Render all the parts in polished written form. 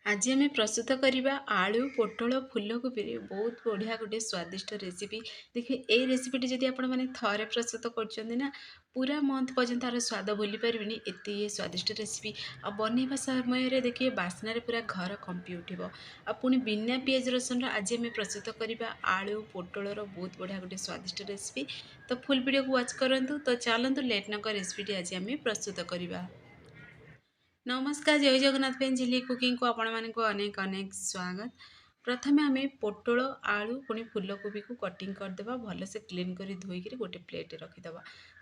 आज आम प्रस्तुत करवा आलू पोटल फूलकोबी बहुत बढ़िया गोटे स्वादिष्ट रेसिपी। देखिए ये रेसिपीटी जब आपण मैंने थे प्रस्तुत कर पूरा मंथ पर्यंत तार स्वाद भूली पारे एत स्वादिष्ट रेसिपी आ बनवा समय देखिए बास्नार पूरा घर कंपी उठब आ पुणी बिना पियाज रसुन आज आम प्रस्तुत करवा आलू पोटलर बहुत बढ़िया गोटे स्वादिष्ट रेसिपी। तो फुल वीडियो को वाच करूँ। तो चलतु लेट नक रेसिपीटी आज आम प्रस्तुत करवा। नमस्कार, जय जगन्नाथ फ्रेंड झिल्ली कुकिंग को आपण मानक अनेक अनेक स्वागत। प्रथमे आम पोटल आलू पुणी फूलकोबी को कटिंग करदेवा भल से क्लीन कर धोईक गोटे प्लेट रखीदे।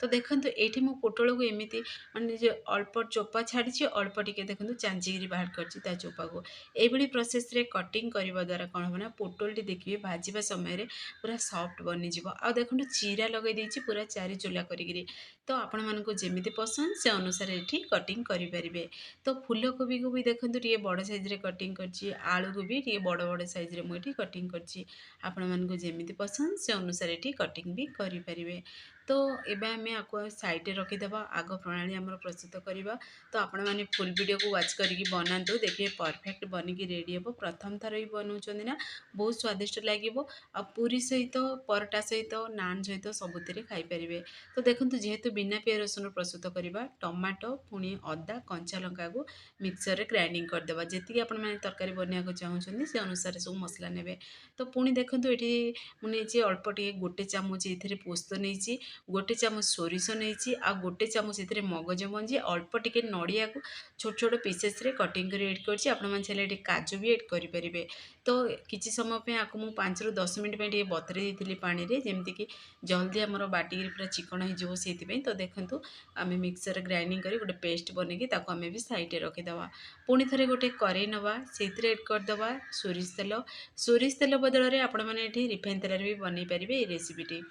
तो देखो ये मो पोटल को एमती मानने अल्प चोपा छाड़ी अल्प टिके देखो चांचिक बाहर कर चोपा को ये प्रोसेस रे कटिंग करने द्वारा कौन हम ना पोटल टी देखिए भाजवा समय पूरा सॉफ्ट बनीज। आ देखो चीरा लगे पूरा चारि चूला करी। तो आपण मानक जमी पसंद से अनुसार ये कटिंग करें। तो फूलकोबी को भी देखो ये बड़ साइज रे कटिंग कर आलू को भी ये बड़ बड़ साइज रे मुझे कटिंग कर आपण मानक जमी पसंद से अनुसार ये कटिंग भी करें। तो एबे आम आपको साइड रखीदेवा आग प्रणाली आम प्रस्तुत करवा। तो आपण मैंने फुल वीडियो को वाच करके बनातु देखिए परफेक्ट बनिकी रेडी हे। प्रथम थर ही बनाऊँ ना बहुत स्वादिष्ट लगे आ पूरी सहित परोटा सहित नान सहित सबुतिर खाईपारे। तो देखो जेहेतु बिना पियाज रसुन प्रस्तुत करवा टमाटो पुणी अदा कंचा लंका को मिक्सर रे ग्राइंडिंग करदेवा जी आप तरकारी बनवाक चाहते से अनुसार सब मसला ने। तो पुणी देखो ये मुझे अल्प टे गोटे चामच ये पोस्त नहीं गोटे चामच सोरिष नहीं आ गोटे चामच ये मगज मंजी अल्प टिके नड़िया को छोट छोट पीसेस रे कटिंग कर एड कर काजू भी एड करें। तो किसी समय आपको मुझे 5 ରୁ 10 मिनट बतरे दी पानी रे जमती कि जल्दी आमर बाटी पूरा चिकन हो। तो देखो आम मिक्सर ग्राइंडिंग कर गोटे पेस्ट बनैकी आम भी साइड रखीदे। पुणी थे गोटे कड़े नवा से एड करदे सोरिष तेल बदल में आपण मैंने रिफाइन तेल भी बनई पारे रेसिपीटी।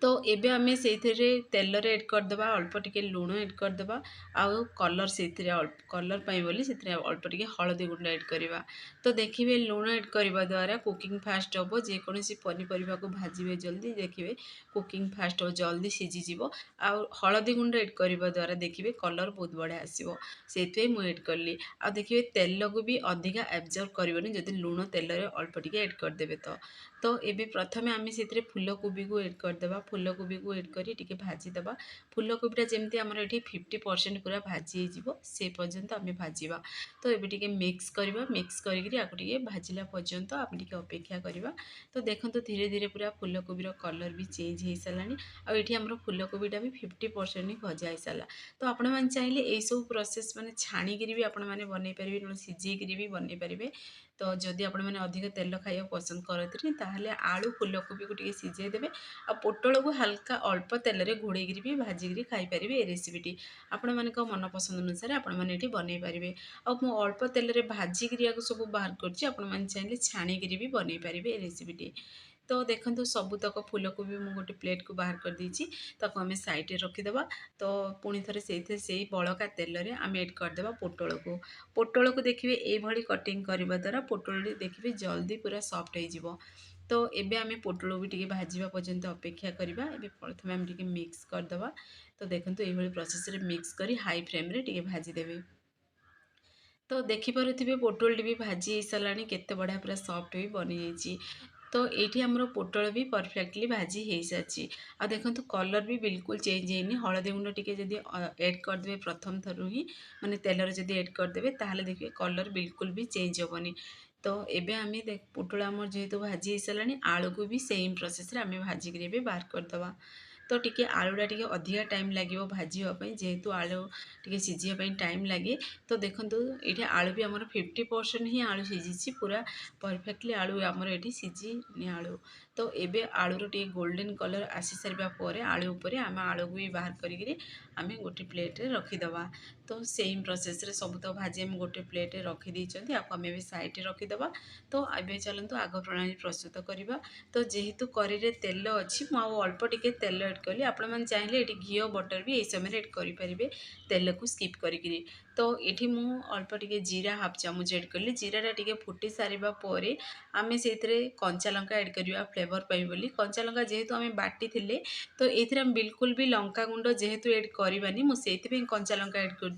तो एबे आमे से तेल रे ऐड करदे अल्प टिके लुण ऐड करदे आउ कलर से अल्प कलर बोली से अल्प टिके हलदी गुंड ऐड करवा। तो देखिए लुण ऐड करने द्वारा कुकिंग फास्ट हम जेकोसी पनीपरिया को भाजबे जल्दी देखिए कुकिंग फास्ट हो जल्दी सीझीज। आउ हलदी गुंड ऐड करने द्वारा देखिए कलर बहुत बढ़िया आसो से मुझे ऐड कली। आ देखिए तेल को भी अधिका एब्जर्व करनी जब लुण तेल अल्प टिके ऐड करदेवे। तो ये प्रथमे आम से फूलकोबी को ऐड करदे फूलकोबी को ऐड करी भाजीदे फूलकोबीटा जमी आमर ये 50% पूरा भाजी हो से पर्यंत आम भाजवा। तो ये मिक्स करवा मिक्स करके भाजला पर्यंत आम टे अपेक्षा करवा। तो देखो धीरे धीरे पूरा फूलकोबीर कलर भी चेंज हो सारानी आम फूलकोबीटा भी 50% ही भजा हो सारा। तो आपण मैंने चाहिए यही सब प्रोसेस मैंने छाणिक भी आपण मैंने बनई पारे सीझेक भी बनई पारे। तो जदि आपण मैंने अधिक तेल खाइबा पसंद करते ताहले आलू फूलकोबी को सीझे देवे आ पोटल को हल्का अल्प तेल रे घोड़ेक भी भाजिक खाईपारे। ये रेसिपीटी आपण मान मन पसंद अनुसार आपण मैंने बनई पारे। मु अल्प तेल रे भाजिक सब बाहर कर चाहिए छाणिक भी बनई पारे ये रेसिपीटी। तो देखो सबुतक फूलकोबी मु गोटे प्लेट को बाहर कर देछि ताको आम साइड रखीदे। तो पुणी थे से बड़का तेल रे आम ऐड करदे पोटल को देखिए ये कटिंग करने द्वारा पोटल देखिए जल्दी पूरा सॉफ्ट हो। तो एबे आम पोटल भी टी भाजवा पर्यंत अपेक्षा करवा। प्रथम आम टी मिक्स करदे। तो देखो ये प्रोसेस रे मिक्स कर हाई फ्लेम रे टी भाजीदेवे। तो देखिपे पोटल टी भी भाजी सारा केते बढ़िया पूरा सॉफ्ट भी बनी जाइए। तो ये आमर पोटल भी परफेक्टली भाजी हो सारी आ देखो कलर भी बिल्कुल चेंज होनी हलदी गुंड टी ऐड करदे प्रथम थरु ही माने तेलर जब ऐड करदे ताहले देखिए कलर बिल्कुल भी चेंज हेनी। तो एबे आम पोटल आमर जेहेतु भाजी हो सारा आलू को भी सेम प्रोसेस आम भाजिक बाहर करदे। तो टिके आलूटा टिके अधिका टाइम लगे भाजवाई जेहेतु आलू टिके सीझापी टाइम लगे। तो देखो ये आलू भी आमर 50% ही आलू सीझी पूरा परफेक्टली आलू आमर ये सीझी आलू। तो एबे आलूर टे गोल्डन कलर आसी सारा पर आलू उपर आम आलू को भी बाहर करी आम गोटे प्लेट रे रखीदे। तो सेम प्रोसेस रे सब तो भाजी आम गोटे प्लेट रे रखी आपको आम भी साइड रखीदे। तो ए चलतु आग प्रणाली प्रस्तुत करवा। तो जेहेतु करी तेल अच्छी मुझे अल्प टिके तेल ऐड कली आपण मैंने चाहिए ये घी बटर भी यही समय ऐड करें तेल को स्किप करी। तो ये मु अल्प टिके जीरा हाफ चामच ऐड कली जीराटा टिके फुटी सारिबा परे आमे से कंचा लंका ऐड करवा फ्लेवर पाई बोली कंचा लंका जेहेतु आम बाटी थिले। तो ये बिल्कुल भी लंका गुंड जेहेतु ऐड करवानी मुझे कंचा लंका ऐड कर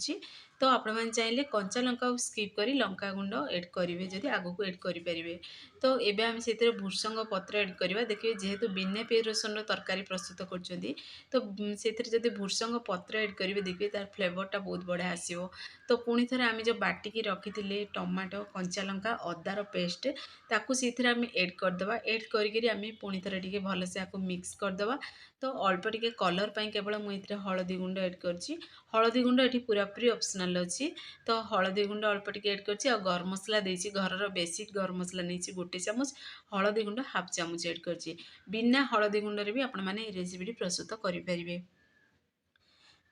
तो आपने चाहिए कंचा लंका को स्किप करी लंका गुंड एड करेंगे जदि आगक एड करेंगे। तो एबे आम से भृषंग पत्र एड करवा देखिए जेहेतु बिना पियाज रसुन तरकारी प्रस्तुत कर तो से भृषंग पत्र एड करेंगे देखिए तार फ्लेवरटा बहुत बढ़िया आसो। तो पुणी थे आम जो बाटिकी रखी थे टमाटो कंचा लंका अदार पेस्ट ताकू से एड करदे एड करें पुणी थे टे भलसे आपको मिक्स करदे। तो अल्प टिके कलर पाई केवल मुझे हलदी गुंड एड करची। हलदी गुंड ये पूरापूरी ऑप्शनल अच्छी। तो हलदी गुंड अल्प टिके एड करची और गरम मसला देसी घर बेसिक गरम मसला नहीं गोटे चामच हलदी गुंड हाफ चामच एड करची। बिना हलदी गुंड भी आपण मैंने रेसिपी प्रस्तुत करेंगे।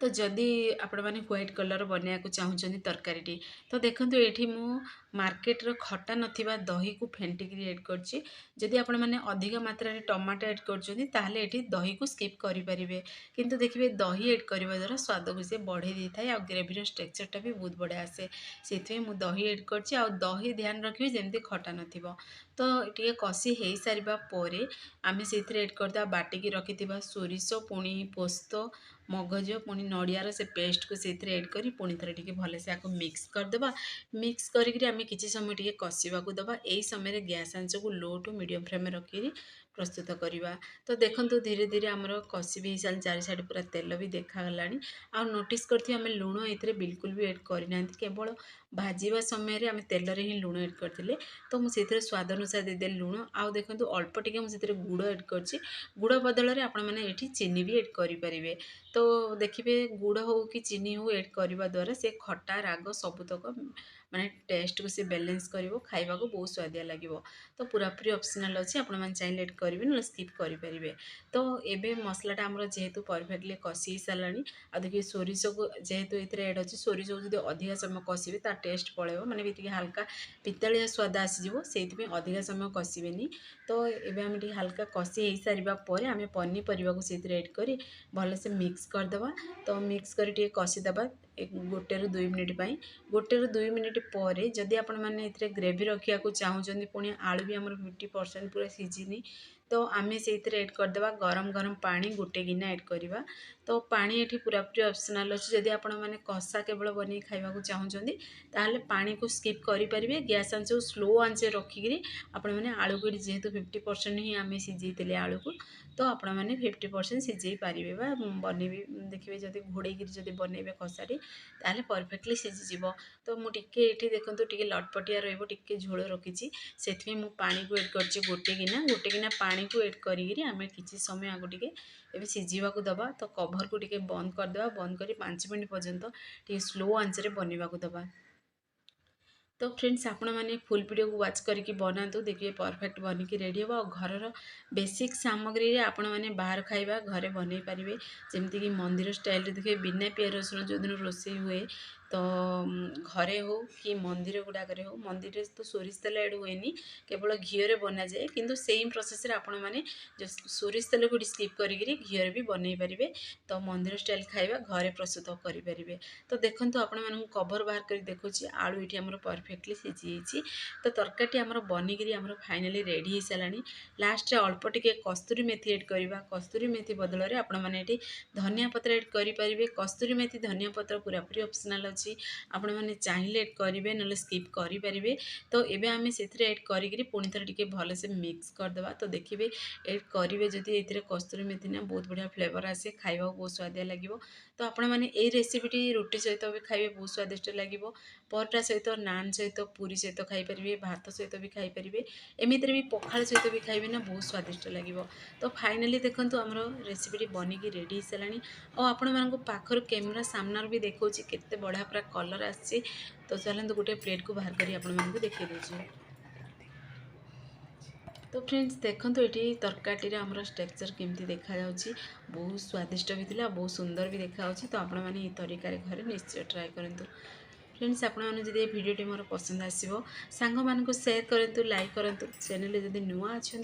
तो जदि आपण मैंने व्हाइट कलर बनवाक चाहूँगी तरकारी तो देखो ये मार्केट रो खटा नथिबा दही को फेंटिक एड करछि। जदि आपण मैंने अधिक मात्रा रे टमाटो एड करछोनी ताहले एठी दही को स्किप करि परिबे। किंतु देखिबे दही एड करबा द्वारा स्वाद को से बढ़े दी थाए आ ग्रेवी रो टेक्सचरटा भी बहुत बढ़िया आसे। सेथि मु दही एड करछि आ दही ध्यान रखिबे जेमति खटा नथिबो। तो टिके कषि हेई सारिबा परे आमे सेथिरे एड करदा बाटिकी रखिथिबा सोरिषो पुणी पोस्त मगज पुणी नड़ियार से पेस्ट को से एड करी पुणी थे टे भलसे आपको मिक्स करदे। मिक्स करी आम कि समय टे कषाक दबा। यही समय गैस आंच को लो टू मीडियम फ्लेम रखी प्रस्तुत करवा। तो देखो धीरे धीरे आमर कषि भी साल चारि साइड पूरा तेल भी देखागला। आ नोटिस करते आम लुण ये बिल्कुल भी एड करना केवल भाजवा समय आम तेल ही लुण एड करते। तो मुझे स्वाद अनुसार देदे लुण आ देखो अल्प टिके मुझे गुड़ एड कर गुड़ बदल में आपण मैंने चीनी भी एड करेंगे। तो देखिए गुड़ हो कि चीनी हो एड करने द्वारा से खटा राग सबुतक माने टेस्ट को से बैलेंस करिवो खाइबा को बहुत स्वादिया लगे। तो पूरापूरी ऑप्शनल अच्छी आपण मैंने चाहिए एड करेंगे ना स्किप करेंगे। तो एबे मसलाटा आमर जेहेतु परफेक्टली कषि सारा आ देखिए सोरिष को जेहेतु ये एड अच्छी सोरिष को जो अधिक समय कषिबे तार टेस्ट पड़ेगा माने भी हल्का पितालिया स्वाद आसीजिवो से अधिक समय कषिबेनी। तो एबे आम हल्का कषि हो सारिबा परे आम पनीपरिया को से एड करी भलसे मिक्स करदे। तो मिक्स कर कषिदे गोटे रु 2 मिनिट पाई गोटे रु 2 मिनिट पर जदि आपण मैंने ये ग्रेवी रखा चाहूँगी पुणी आलू भी आम 50% पूरा सीझिनी। तो आम से एड करदे गरम गरम पानी गोटे गिना एड करवा। तो पानी ये पूरापूरी ऑप्शनल अच्छी। जदि आपण मैंने कषा केवल बन खाइबा चाहूँगी ताहले पानी को स्किप करेंगे। गैस आंच को स्लो आंच रखिकी आपण मैंने आलू को जेहेतु 50% ही आम सीझे आलू को तो आपण मैंने 50% सीझे पारे बनइबे। देखिए जब घोड़े जब बनइबे कषाटी ताहले परफेक्टली सीझीज। तो मुझे ये देखो टे लटपटिया रे झोल रखी से पानी को एड कर गोटे गिना पानी को एड करी आम कि समय आगे टे सीझाक दबा। तो कभर को टे बंद करदे बंद कर 5 मिनट पर्यंत टे स्लो आंच बनवाक दबा। तो फ्रेंड्स आपण मैंने फुल वीडियो को वाच करके बनातु देखिए परफेक्ट बनिकी रेडी हो। घर बेसिक सामग्री आपण मैंने बाहर खाइबा घरे बनई पारे जमीक मंदिर स्टाइल देखिए बिना पियाज रसुण जो दिन रोषे हुए तो घरे हो कि मंदिर गुड़ाक हो मंदिर तो सोरिष तेल एड हुए केवल घीरे बना जाए किंतु सेम प्रोसेस आपण मैंने जो सोरिष तेल को स्किप करी घीरे भी बनई पारे। तो मंदिर स्टाइल खाइबा घरे प्रस्तुत करेंगे। तो देखो आपण मानू कभर बाहर कर देखुची आलू ये आमर परफेक्टली सीझी। तो तरकारी आमर बनिकी आमर फाइनाली रेडी हो सारा। लास्ट अल्प टिके कस्तूरी मेथी एड करवा। कस्तूरी मेथी बदल में आपण मैंने धनिया पत्र एड करेंगे। कस्तूरी मेथी धनिया पत्र पूरापूरी ऑप्शनल अच्छी आपण मैंने चाहिए एड करेंगे ना स्किप करेंगे। तो ये आम से एड करी पुणी थे टे भलसे मिक्स करदे। तो देखिए एड करेंगे जदि ये कस्तूरी मेथी ना बहुत बढ़िया फ्लेवर आसे खाइबा बहुत स्वादिया लगे। तो आपण मैंने ये रेसिपीटी रुटी सहित भी खाइबे बहुत स्वादिष्ट लगे। परोटा सहित नान सहित पूरी सहित खाईपारे भात सहित भी खाईपारे एमती भी पखाल सहित भी खाइबे ना बहुत स्वादिष्ट लगे। तो फाइनाली देखो आमर रेसिपीटी बनिकी रेडी हो सारा। और आपण मानक पाखर कैमेरा सामनार भी देखा केते बढ़िया पूरा कलर आसी। तो चलते गोटे प्लेट को बाहर करी आपण मानक देखा दूसरे। तो फ्रेंड्स देखो ये तरकारी आमर स्ट्रक्चर केमती देखा बहुत स्वादिष्ट भी थिला बहुत सुंदर भी देखा। तो आपण मैंने ये तरीका घरे निश्चय ट्राए करूँ। फ्रेंड्स आपण मैंने जब भिडियोटी मोर पसंद आसो सांग मान सेयार करूँ लाइक करूँ। चैनल जब नुआ अच्छा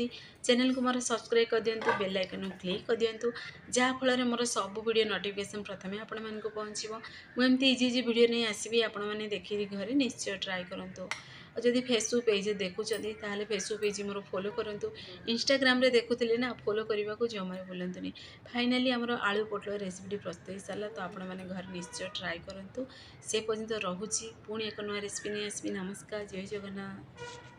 चैनल को मोर सब्सक्राइब कर दिंतु बेल आइकन क्लिक कर दिंतु जहाँफल मोर सब वीडियो नोटिफिकेशन प्रथम आपण मानक पहुँचो। मुझे इजी इजी वीडियो नहीं आसबि आपण मैंने देखिए घरे निश्चय ट्राए करूँ। ଆଉ ଯଦି ଫେସବୁକ୍ ପେଜ୍ ଦେଖୁଛନ୍ତି ତାହେଲେ ଫେସବୁକ୍ ପେଜ୍ ମୋର ଫଲୋ କରନ୍ତୁ। ଇନଷ୍ଟାଗ୍ରାମରେ ଦେଖୁଥିଲେ ନା ଫଲୋ କରିବାକୁ ଜମାରୁ ଭୁଲନ୍ତୁନି। ଫାଇନାଲି ଆମର ଆଳୁ ପୋଟଳ ରେସିପିଟି ପ୍ରସ୍ତୁତ ହେଇସାରିଲା, ତ ଆପଣମାନେ ଘରେ ନିଶ୍ଚୟ ଟ୍ରାଏ କରନ୍ତୁ। ସେ ପର୍ଯ୍ୟନ୍ତ ରହୁଛି, ପୁଣି ଏକ ନୂଆ ରେସିପି ନେଇ ଆସିବି। ନମସ୍କାର, ଜୟ ଜଗନ୍ନାଥ।